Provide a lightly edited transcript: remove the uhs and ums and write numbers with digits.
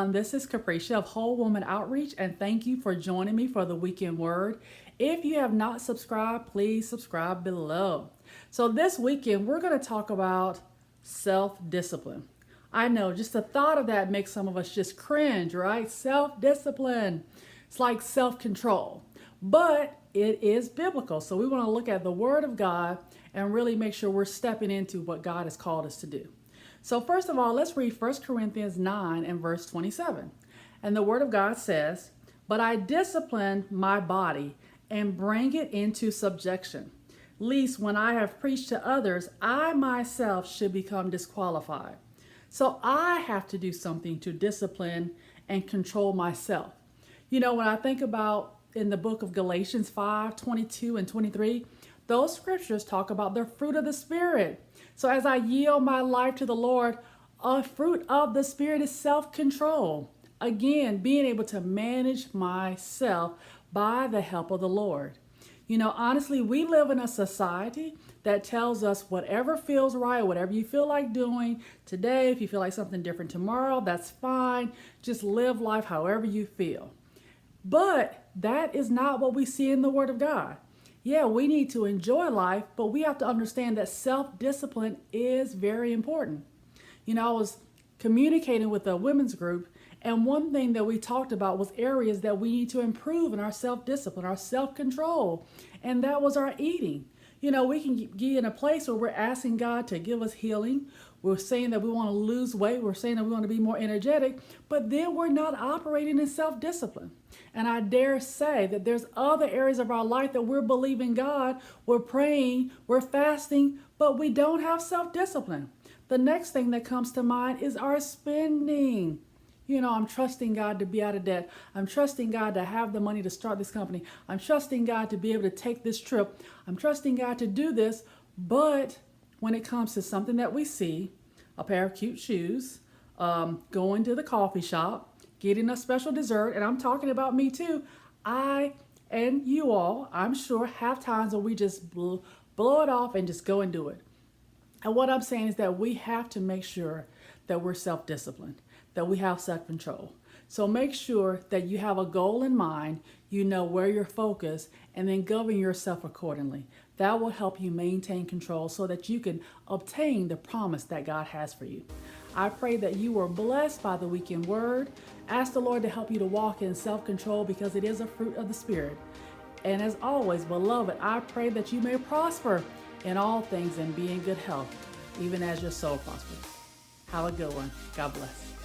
everyone. This is Capresha of Whole Woman Outreach, and thank you for joining me for the Weekend Word. If you have not subscribed, please subscribe below. So this weekend, we're going to talk about self-discipline. I know, just the thought of that makes some of us just cringe, right? Self-discipline. It's like self-control, but it is biblical. So we want to look at the Word of God and really make sure we're stepping into what God has called us to do. So first of all, let's read 1 Corinthians 9 and verse 27. And the Word of God says, "But I discipline my body and bring it into subjection, lest when I have preached to others, I myself should become disqualified." So I have to do something to discipline and control myself. You know, when I think about in the book of Galatians 5:22 and 23, those scriptures talk about the fruit of the Spirit. So as I yield my life to the Lord, a fruit of the Spirit is self-control. Again, being able to manage myself by the help of the Lord. You know, honestly, we live in a society that tells us whatever feels right, whatever you feel like doing today, if you feel like something different tomorrow, that's fine. Just live life however you feel. But that is not what we see in the Word of God. Yeah, we need to enjoy life, but we have to understand that self-discipline is very important. You know, I was communicating with a women's group, and one thing that we talked about was areas that we need to improve in our self-discipline, our self-control, and that was our eating. You know, we can get in a place where we're asking God to give us healing. We're saying that we want to lose weight. We're saying that we want to be more energetic, but then we're not operating in self-discipline. And I dare say that there's other areas of our life that we're believing God, we're praying, we're fasting, but we don't have self-discipline. The next thing that comes to mind is our spending. You know, I'm trusting God to be out of debt. I'm trusting God to have the money to start this company. I'm trusting God to be able to take this trip. I'm trusting God to do this. But when it comes to something that we see, a pair of cute shoes, going to the coffee shop, getting a special dessert, and I'm talking about me too, I and you all, I'm sure, have times where we just blow it off and just go and do it. And what I'm saying is that we have to make sure that we're self-disciplined, that we have self-control. So make sure that you have a goal in mind, you know where you're focused, and then govern yourself accordingly. That will help you maintain control so that you can obtain the promise that God has for you. I pray that you were blessed by the Weekend Word. Ask the Lord to help you to walk in self-control because it is a fruit of the Spirit. And as always, beloved, I pray that you may prosper in all things and be in good health, even as your soul prospers. Have a good one. God bless.